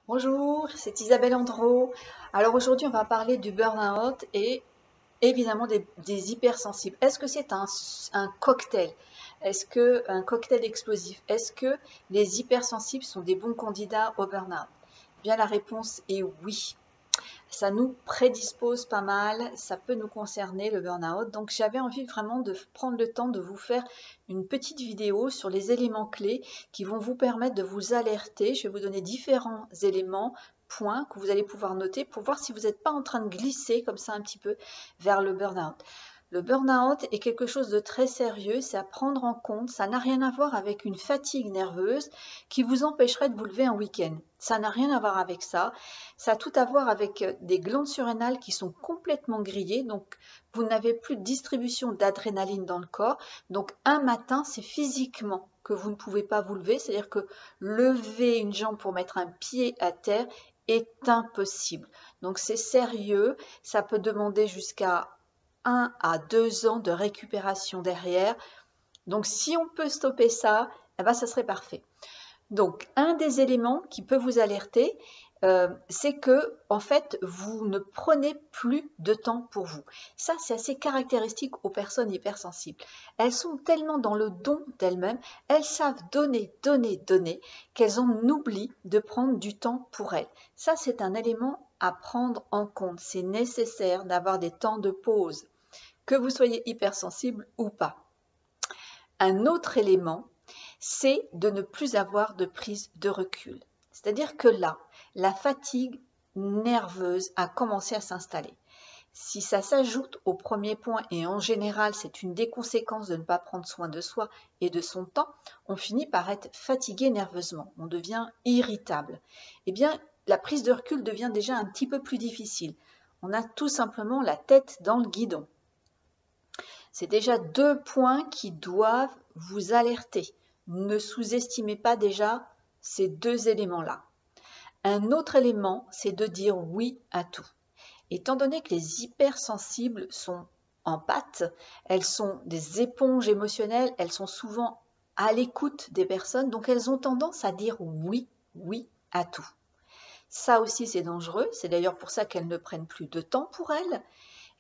Bonjour, c'est Isabelle Andro. Alors aujourd'hui, on va parler du burn-out et évidemment des hypersensibles. Est-ce que c'est un cocktail? Est-ce que un cocktail explosif? Est-ce que les hypersensibles sont des bons candidats au burn-out? Bien, la réponse est oui. Ça nous prédispose pas mal, ça peut nous concerner le burn-out. Donc j'avais envie vraiment de prendre le temps de vous faire une petite vidéo sur les éléments clés qui vont vous permettre de vous alerter. Je vais vous donner différents éléments, points que vous allez pouvoir noter pour voir si vous n'êtes pas en train de glisser comme ça un petit peu vers le burn-out. Le burn-out est quelque chose de très sérieux, c'est à prendre en compte, ça n'a rien à voir avec une fatigue nerveuse qui vous empêcherait de vous lever un week-end. Ça n'a rien à voir avec ça, ça a tout à voir avec des glandes surrénales qui sont complètement grillées, donc vous n'avez plus de distribution d'adrénaline dans le corps, donc un matin c'est physiquement que vous ne pouvez pas vous lever, c'est-à-dire que lever une jambe pour mettre un pied à terre est impossible. Donc c'est sérieux, ça peut demander jusqu'à 1 à 2 ans de récupération derrière. Donc si on peut stopper ça, eh ben, ça serait parfait. Donc un des éléments qui peut vous alerter, c'est que en fait vous ne prenez plus de temps pour vous. Ça c'est assez caractéristique aux personnes hypersensibles. Elles sont tellement dans le don d'elles-mêmes, elles savent donner, donner, donner, qu'elles en oublient de prendre du temps pour elles. Ça c'est un élément à prendre en compte. C'est nécessaire d'avoir des temps de pause, que vous soyez hypersensible ou pas. Un autre élément, c'est de ne plus avoir de prise de recul. C'est-à-dire que là, la fatigue nerveuse a commencé à s'installer. Si ça s'ajoute au premier point, et en général c'est une des conséquences de ne pas prendre soin de soi et de son temps, on finit par être fatigué nerveusement, on devient irritable. Eh bien, la prise de recul devient déjà un petit peu plus difficile. On a tout simplement la tête dans le guidon. C'est déjà 2 points qui doivent vous alerter. Ne sous-estimez pas déjà ces 2 éléments-là. Un autre élément, c'est de dire oui à tout. Étant donné que les hypersensibles sont en pâte, elles sont des éponges émotionnelles, elles sont souvent à l'écoute des personnes, donc elles ont tendance à dire oui, oui à tout. Ça aussi, c'est dangereux. C'est d'ailleurs pour ça qu'elles ne prennent plus de temps pour elles,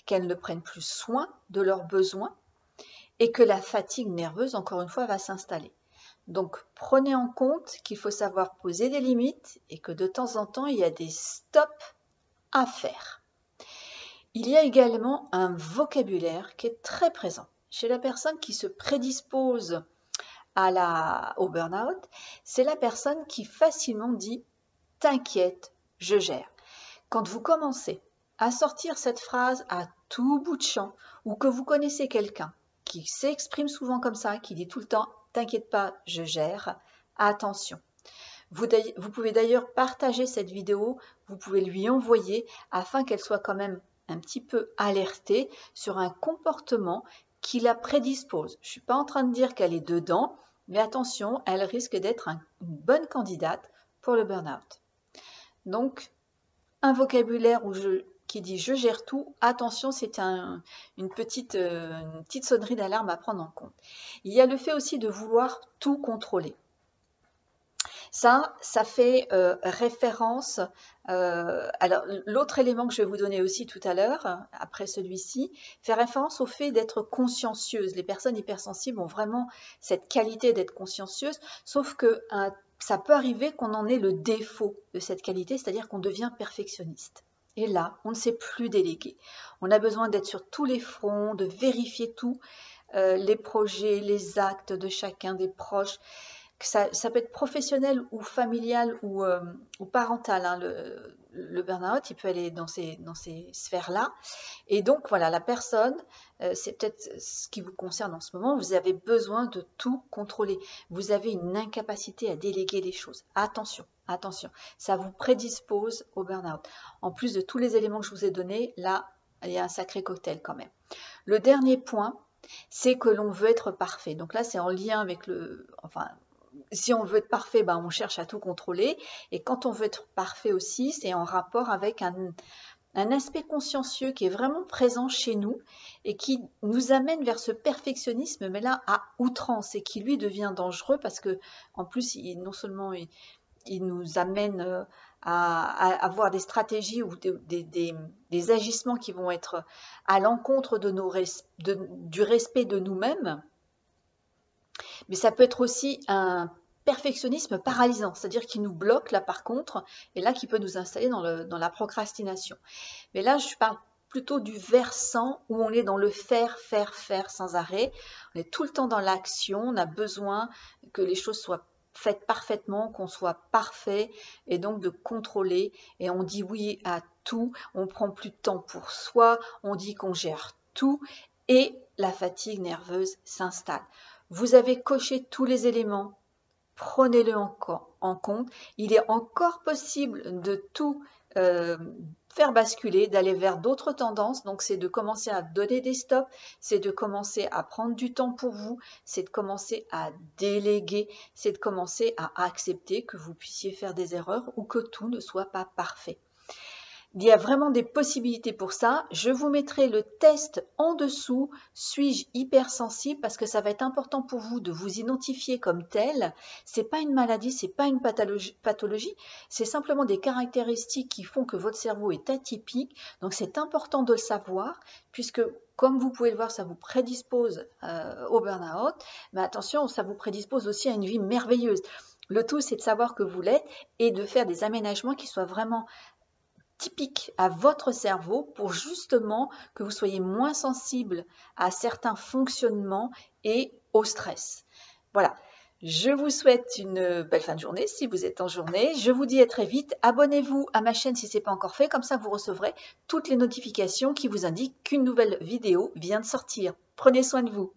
qu'elles ne prennent plus soin de leurs besoins et que la fatigue nerveuse, encore une fois, va s'installer. Donc, prenez en compte qu'il faut savoir poser des limites et que de temps en temps, il y a des stops à faire. Il y a également un vocabulaire qui est très présent chez la personne qui se prédispose au burn-out. C'est la personne qui facilement dit « t'inquiète, je gère ». Quand vous commencez à sortir cette phrase à tout bout de champ ou que vous connaissez quelqu'un qui s'exprime souvent comme ça, qui dit tout le temps « t'inquiète pas, je gère », attention. Vous pouvez d'ailleurs partager cette vidéo, vous pouvez lui envoyer afin qu'elle soit quand même un petit peu alertée sur un comportement qui la prédispose. Je ne suis pas en train de dire qu'elle est dedans, mais attention, elle risque d'être une bonne candidate pour le burn-out. Donc, un vocabulaire qui dit je gère tout, attention, c'est une petite sonnerie d'alarme à prendre en compte. Il y a le fait aussi de vouloir tout contrôler. Ça fait référence. Alors, l'autre élément que je vais vous donner aussi tout à l'heure, après celui-ci, fait référence au fait d'être consciencieuse. Les personnes hypersensibles ont vraiment cette qualité d'être consciencieuses, sauf que ça peut arriver qu'on en ait le défaut de cette qualité, c'est-à-dire qu'on devient perfectionniste. Et là, on ne sait plus déléguer. On a besoin d'être sur tous les fronts, de vérifier tout, les projets, les actes de chacun des proches. Ça peut être professionnel ou familial ou parental, hein, le burn-out, il peut aller dans ces sphères-là. Et donc, voilà, la personne, c'est peut-être ce qui vous concerne en ce moment, vous avez besoin de tout contrôler. Vous avez une incapacité à déléguer les choses. Attention, attention, ça vous prédispose au burn-out. En plus de tous les éléments que je vous ai donnés, là, il y a un sacré cocktail quand même. Le dernier point, c'est que l'on veut être parfait. Donc là, c'est en lien avec si on veut être parfait, ben on cherche à tout contrôler. Et quand on veut être parfait aussi, c'est en rapport avec un aspect consciencieux qui est vraiment présent chez nous et qui nous amène vers ce perfectionnisme, mais là à outrance, et qui lui devient dangereux parce que en plus, non seulement il nous amène à avoir des stratégies ou des agissements qui vont être à l'encontre du respect de nous-mêmes. Mais ça peut être aussi un perfectionnisme paralysant, c'est-à-dire qui nous bloque là par contre, et là qui peut nous installer dans la procrastination. Mais là, je parle plutôt du versant où on est dans le faire, faire, faire sans arrêt. On est tout le temps dans l'action, on a besoin que les choses soient faites parfaitement, qu'on soit parfait, et donc de contrôler. Et on dit oui à tout, on prend plus de temps pour soi, on dit qu'on gère tout, et la fatigue nerveuse s'installe. Vous avez coché tous les éléments, prenez-le en compte. Il est encore possible de tout faire basculer, d'aller vers d'autres tendances. Donc, c'est de commencer à donner des stops, c'est de commencer à prendre du temps pour vous, c'est de commencer à déléguer, c'est de commencer à accepter que vous puissiez faire des erreurs ou que tout ne soit pas parfait. Il y a vraiment des possibilités pour ça. Je vous mettrai le test en dessous. Suis-je hypersensible? Parce que ça va être important pour vous de vous identifier comme tel. C'est pas une maladie, c'est pas une pathologie. C'est simplement des caractéristiques qui font que votre cerveau est atypique. Donc c'est important de le savoir puisque comme vous pouvez le voir, ça vous prédispose au burn-out. Mais attention, ça vous prédispose aussi à une vie merveilleuse. Le tout, c'est de savoir que vous l'êtes et de faire des aménagements qui soient vraiment typique à votre cerveau pour justement que vous soyez moins sensible à certains fonctionnements et au stress. Voilà, je vous souhaite une belle fin de journée si vous êtes en journée. Je vous dis à très vite. Abonnez-vous à ma chaîne si ce n'est pas encore fait, comme ça vous recevrez toutes les notifications qui vous indiquent qu'une nouvelle vidéo vient de sortir. Prenez soin de vous.